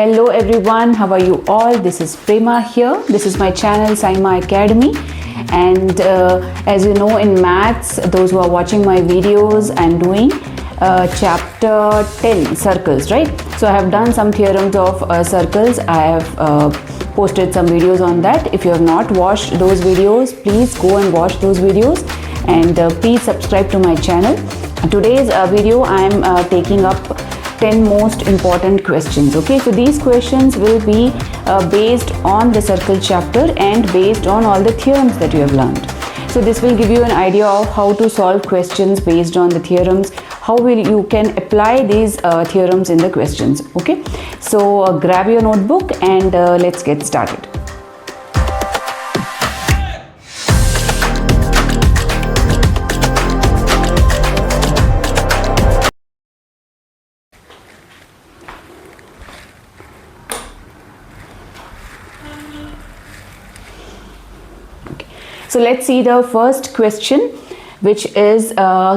Hello everyone, how are you all? This is Prema here. This is my channel Simma Academy, and as you know, in maths, those who are watching my videos, I'm doing chapter 10 circles, right? So I have done some theorems of circles. I have posted some videos on that. If you have not watched those videos, please go and watch those videos, and please subscribe to my channel. Today's video I am taking up 10 most important questions. Okay, so these questions will be based on the circle chapter and based on all the theorems that you have learned. So this will give you an idea of how to solve questions based on the theorems, how you can apply these theorems in the questions. Okay, so grab your notebook and let's get started. So let's see the first question, which is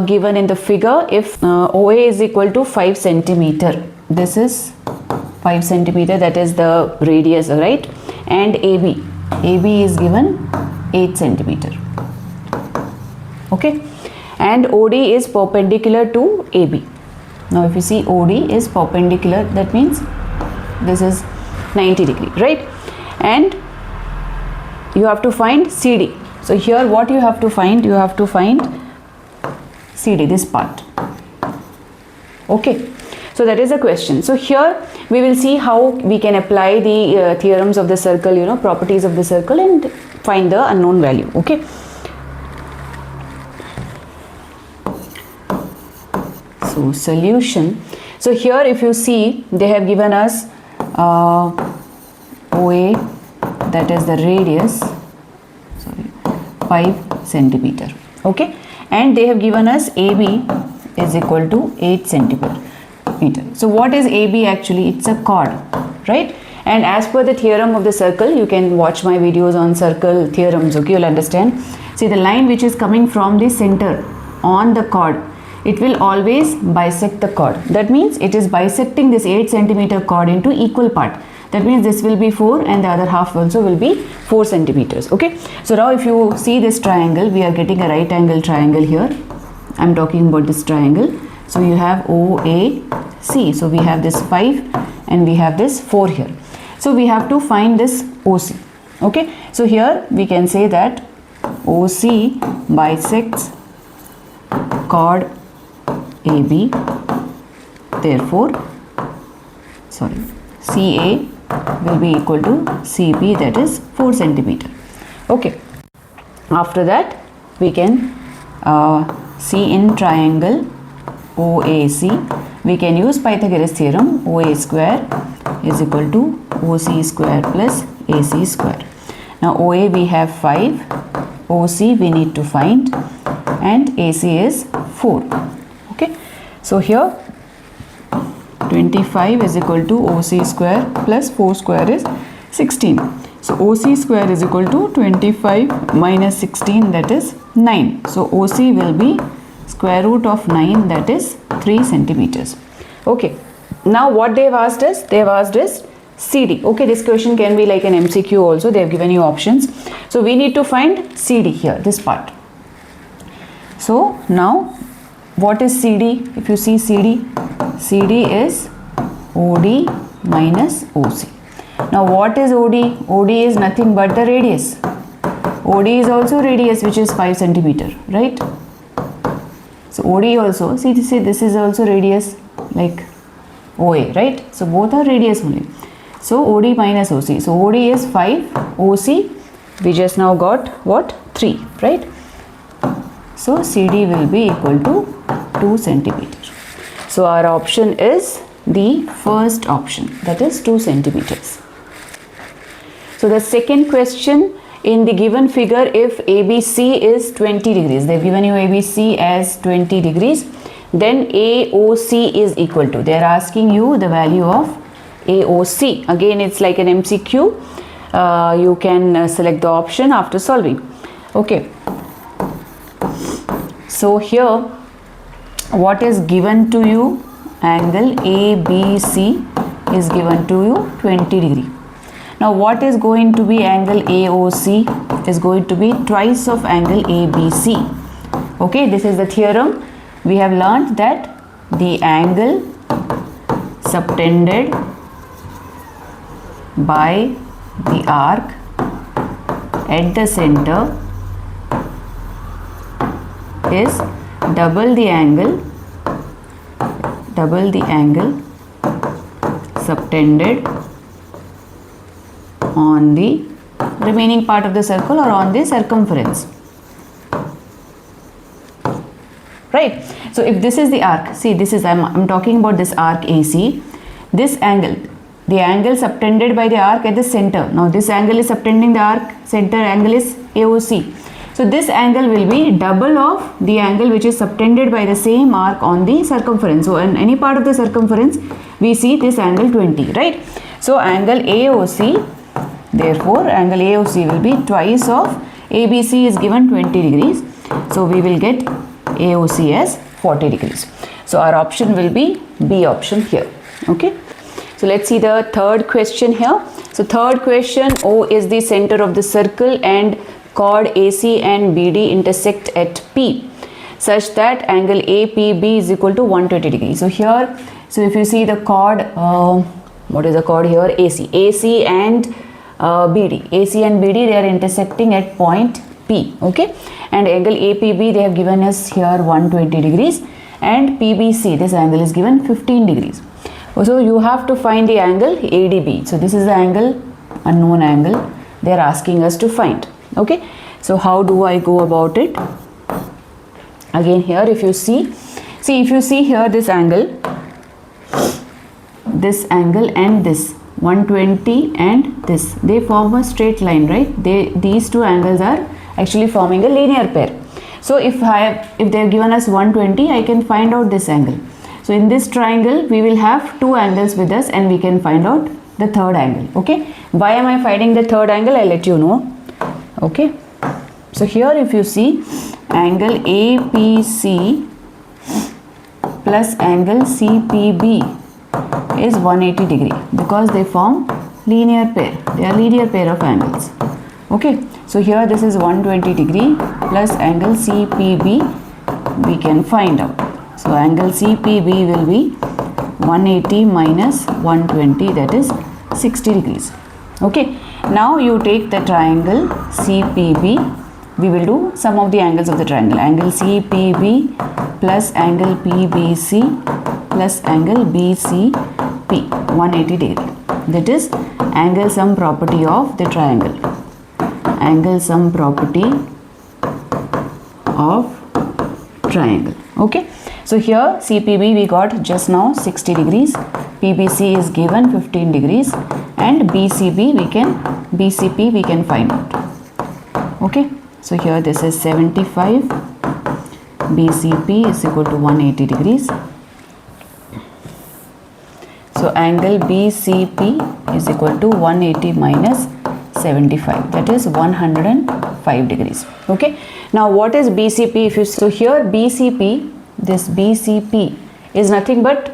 given in the figure. If OA is equal to 5 centimeter, this is 5 centimeter, that is the radius, right? And AB is given 8 centimeter. Okay, and OD is perpendicular to AB. Now if you see OD is perpendicular, that means this is 90 degree, right? And you have to find CD. So here what you have to find, CD, this part. Okay, so that is a question. So here we will see how we can apply the theorems of the circle, properties of the circle, and find the unknown value. Okay, so solution. So here if you see, they have given us OA, that is the radius, 5 centimeter. Okay, and they have given us AB is equal to 8 centimeter. So what is AB actually? It's a chord, right? And as per the theorem of the circle, you can watch my videos on circle theorems. Okay, you'll understand. See, the line which is coming from the center on the chord, it will always bisect the chord. That means it is bisecting this 8 centimeter chord into equal part. That means this will be 4 and the other half also will be 4 centimeters. Okay, so now if you see this triangle, we are getting a right angle triangle here. I'm talking about this triangle. So you have OAC. So we have this 5 and we have this 4 here. So we have to find this OC. Okay, so here we can say that OC bisects chord AB. Therefore, CA will be equal to CB, that is 4 centimeter. Okay, after that we can see in triangle OAC, we can use Pythagoras theorem. OA square is equal to OC square plus AC square. Now OA we have 5, OC we need to find, and AC is 4. Okay, so here 25 is equal to OC square plus 4 square is 16. So OC square is equal to 25 minus 16, that is 9. So OC will be square root of 9, that is 3 centimeters. Okay, now what they have asked us? They have asked us CD. Okay, this question can be like an MCQ also. They have given you options. So we need to find CD here, this part. So now what is CD? If you see CD is OD minus OC. Now what is OD? OD is nothing but the radius. OD is also radius, which is 5 centimeter, right? So OD also, see this is also radius like OA, right? So both are radius only. So OD minus OC. So OD is 5, OC we just now got what? 3, right? So CD will be equal to 2 centimeters. So our option is the first option, that is 2 centimeters. So the second question, in the given figure, if ABC is 20 degrees, they've given you ABC as 20 degrees, then AOC is equal to, they're asking you the value of AOC. Again, it's like an MCQ. You can select the option after solving. Okay, so here what is given to you? Angle ABC is given to you 20 degree. Now what is going to be angle AOC? Is going to be twice of angle ABC. Okay, this is the theorem. We have learnt that the angle subtended by the arc at the center is double the angle subtended on the remaining part of the circle or on the circumference. Right? So if this is the arc, see this is, I'm talking about this arc AC, this angle, the angle subtended by the arc at the center. Now this angle is subtending the arc, center angle is AOC. So this angle will be double of the angle which is subtended by the same arc on the circumference. So in any part of the circumference, we see this angle 20, right? So angle AOC, therefore angle AOC will be twice of ABC is given 20 degrees. So we will get AOC as 40 degrees. So our option will be B option here. Okay. So let's see the third question here. So third question, O is the center of the circle and chord AC and BD intersect at P such that angle APB is equal to 120 degrees. So here, so if you see the chord, what is the chord here? AC and BD. AC and BD, they are intersecting at point P. Okay. And angle APB, they have given us here 120 degrees. And PBC, this angle is given 15 degrees. So you have to find the angle ADB. So this is the angle, unknown angle, they are asking us to find. Okay, so how do I go about it? Again here, if you see here this angle and this 120 and this, they form a straight line, right? These two angles are actually forming a linear pair. So if they have given us 120, I can find out this angle. So in this triangle, we will have two angles with us and we can find out the third angle. Okay, why am I finding the third angle? I'll let you know. Okay, so here if you see angle APC plus angle CPB is 180 degree because they form linear pair. They are linear pair of angles. Okay, so here this is 120 degree plus angle CPB we can find out. So angle CPB will be 180 minus 120, that is 60 degrees. Okay, now you take the triangle CPB. We will do sum of the angles of the triangle. Angle CPB plus angle PBC plus angle BCP, 180 degree. That is angle sum property of the triangle. Angle sum property of triangle. Okay. So here CPB we got just now 60 degrees, PBC is given 15 degrees and BCP we can find out. Okay, so here this is 75, BCP is equal to 180 degrees. So angle BCP is equal to 180 minus 75, that is 105 degrees. Okay, now what is BCP? If you so here BCP, this BCP is nothing but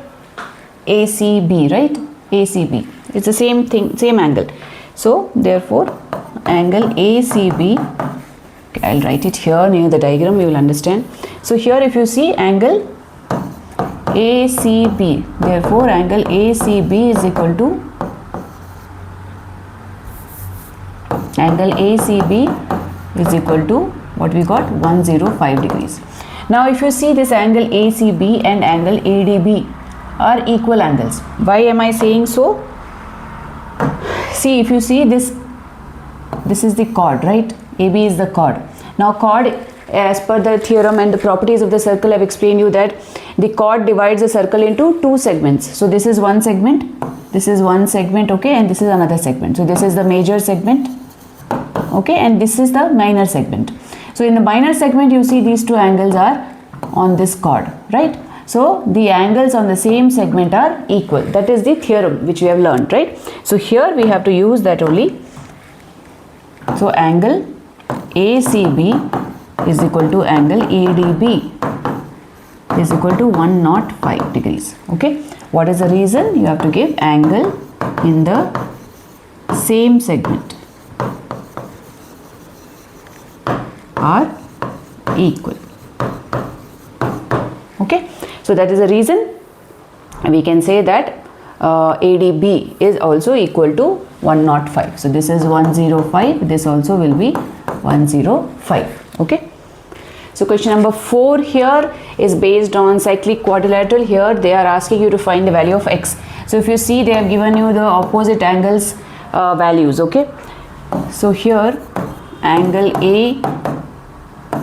ACB, right? ACB, it's the same thing, same angle. So therefore angle ACB, okay, I'll write it here near the diagram, you will understand. So here if you see angle ACB, therefore angle ACB is equal to what we got, 105 degrees. Now if you see this angle ACB and angle ADB are equal angles. Why am I saying so? See, if you see this is the chord, right? AB is the chord. Now chord, as per the theorem and the properties of the circle, I've explained you that the chord divides the circle into two segments. So this is one segment, okay, and this is another segment. So this is the major segment, okay, and this is the minor segment. So in the minor segment you see these two angles are on this chord, right? So the angles on the same segment are equal. That is the theorem which we have learned, right? So here we have to use that only. So angle ACB is equal to angle ADB is equal to 105 degrees. Okay, What is the reason? You have to give angle in the same segment are equal. Okay, so that is the reason we can say that ADB is also equal to 105. So this is 105, this also will be 105. Okay, so question number 4 here is based on cyclic quadrilateral. Here they are asking you to find the value of x. So if you see, they have given you the opposite angles values. Okay, so here angle A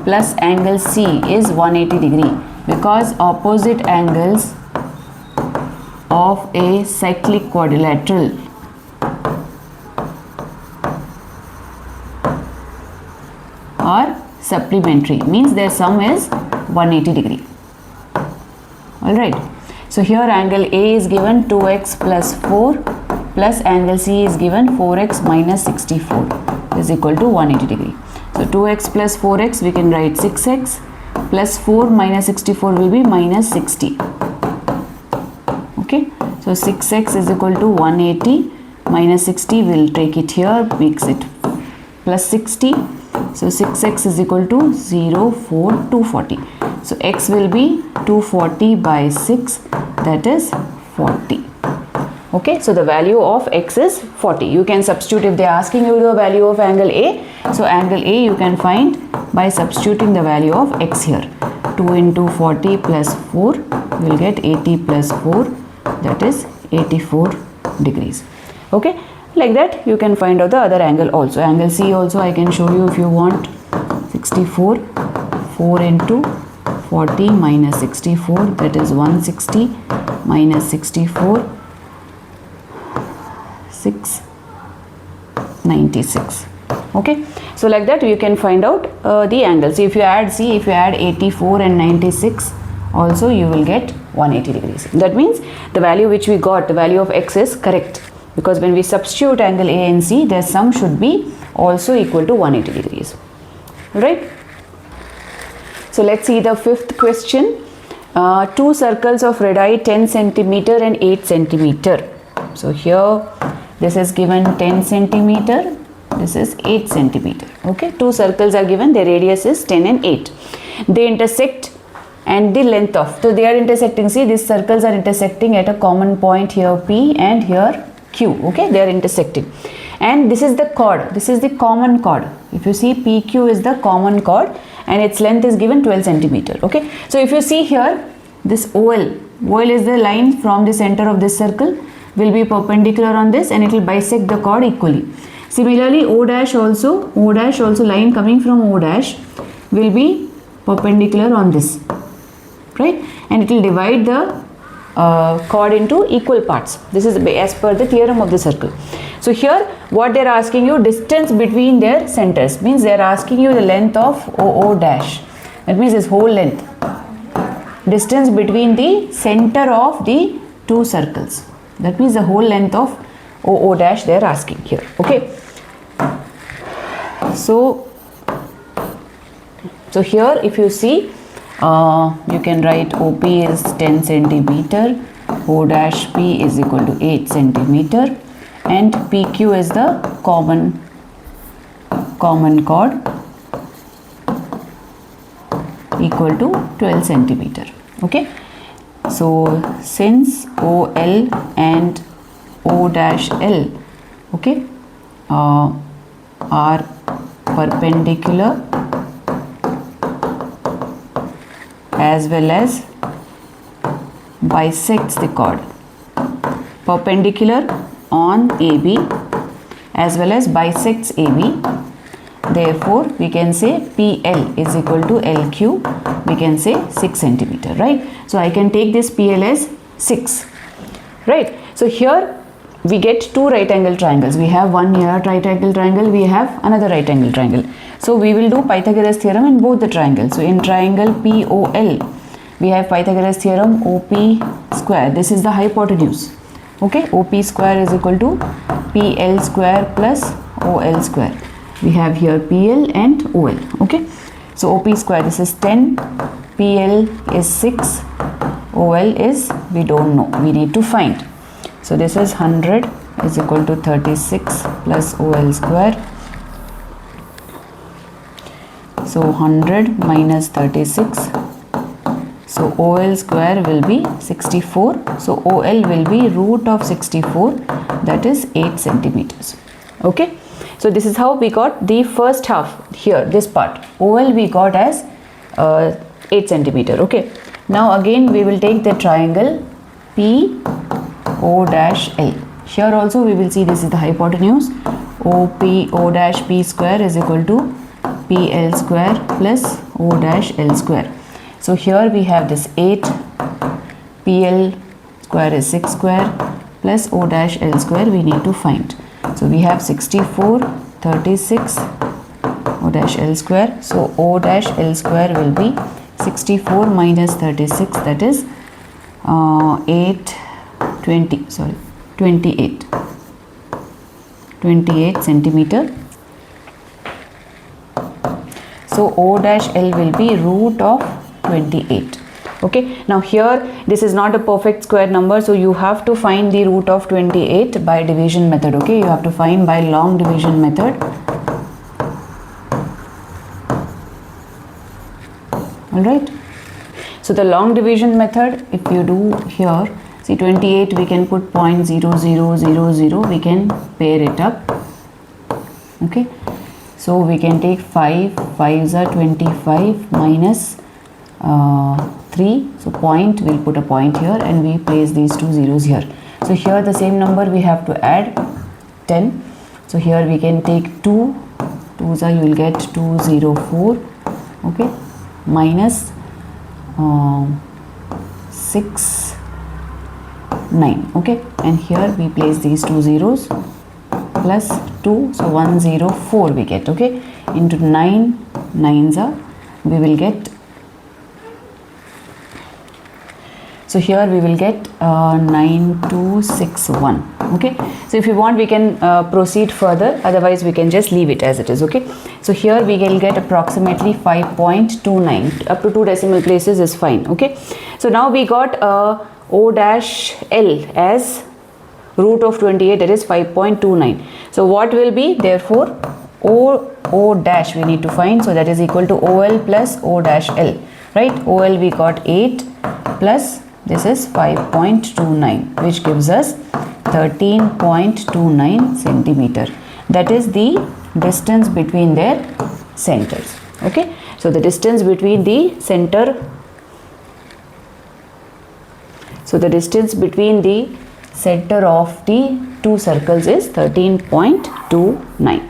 plus angle C is 180 degree, because opposite angles of a cyclic quadrilateral are supplementary, means their sum is 180 degree. Alright, so here angle A is given 2x plus 4 plus angle C is given 4x minus 64 is equal to 180 degree. So 2x plus 4x we can write 6x plus 4 minus 64 will be minus 60. Okay, so 6x is equal to 180 minus 60, we'll take it here, makes it plus 60. So 6x is equal to 0, 4, 240. So x will be 240 by 6, that is 40. Okay, so the value of x is 40. You can substitute if they are asking you the value of angle A. So angle A you can find by substituting the value of x here. 2 into 40 plus 4 will get 80 plus 4, that is 84 degrees. Okay, like that you can find out the other angle also. Angle C also I can show you if you want. 64, 4 into 40 minus 64, that is 160 minus 64, 696. Okay, so like that you can find out the angle. So if you add 84 and 96 also, you will get 180 degrees. That means the value which we got, the value of x is correct, because when we substitute angle A and C, their sum should be also equal to 180 degrees. Right? So let's see the 5th question. Two circles of radii 10 centimeter and 8 centimeter. So here this is given 10 centimeter, this is 8 centimeter. Okay, two circles are given, their radius is 10 and 8. They intersect and the length of, so they are intersecting. See, these circles are intersecting at a common point here P and here Q. Okay, they are intersecting, and this is the chord, this is the common chord. If you see, PQ is the common chord and its length is given 12 centimeter. Okay, so if you see here, this OL is the line from the center of this circle, will be perpendicular on this and it will bisect the chord equally. Similarly, O dash also line coming from O dash will be perpendicular on this, right, and it will divide the chord into equal parts. This is as per the theorem of the circle. So here what they are asking you, distance between their centers, means they are asking you the length of OO dash, that means this whole length, distance between the center of the two circles, that means the whole length of OO dash they are asking here. Okay, so here if you see, you can write OP is 10 centimeter, O dash P is equal to 8 centimeter, and PQ is the common chord equal to 12 centimeter. Okay, so since OL and O dash L, okay, are perpendicular as well as bisects the chord, perpendicular on AB as well as bisects AB, therefore we can say PL is equal to LQ, we can say 6 centimeter, right? So I can take this PL as 6, right? So here we get two right angle triangles. We have one here right angle triangle, we have another right angle triangle. So we will do Pythagoras theorem in both the triangles. So in triangle POL, we have Pythagoras theorem OP square. This is the hypotenuse. Okay, OP square is equal to PL square plus OL square. We have here PL and OL. Okay, so OP square, this is 10, PL is 6, OL is, we don't know, we need to find. So this is 100 is equal to 36 plus OL square. So 100 minus 36. So OL square will be 64. So OL will be root of 64, that is 8 centimeters. Okay. So this is how we got the first half here, this part. OL we got as 8 centimeter. Okay. Now again we will take the triangle PO-L. Here also we will see this is the hypotenuse. OP-O-P square is equal to PL square plus O-L square. So here we have this 8, PL square is 6 square plus O-L square we need to find. So we have 64, 36, O-L square. So O-L square will be 64 minus 36, that is 28 centimeter. So O-L will be root of 28. Okay, now here this is not a perfect square number, so you have to find the root of 28 by division method. Okay, you have to find by long division method. Alright, so the long division method, if you do here, see 28 we can put 0.0000, we can pair it up. Okay, so we can take 5, 5s are 25 minus 3, so point, we'll put a point here and we place these two zeros here. So here the same number we have to add 10. So here we can take 2, 2s are, you will get 204, okay, minus 6, 9, okay, and here we place these two zeros plus 2, so 104 we get, okay, into 9, 9s are, we will get, so here we will get 9261. Okay, so if you want we can proceed further, otherwise we can just leave it as it is. Okay, so here we will get approximately 5.29, up to 2 decimal places is fine. Okay, so now we got O-L as root of 28, that is 5.29. so what will be, therefore O' we need to find, so that is equal to OL plus O-L, right? OL we got 8 plus this is 5.29, which gives us 13.29 centimeter. That is the distance between their centers. Okay, so the distance between the center, so the distance between the center of the two circles is 13.29.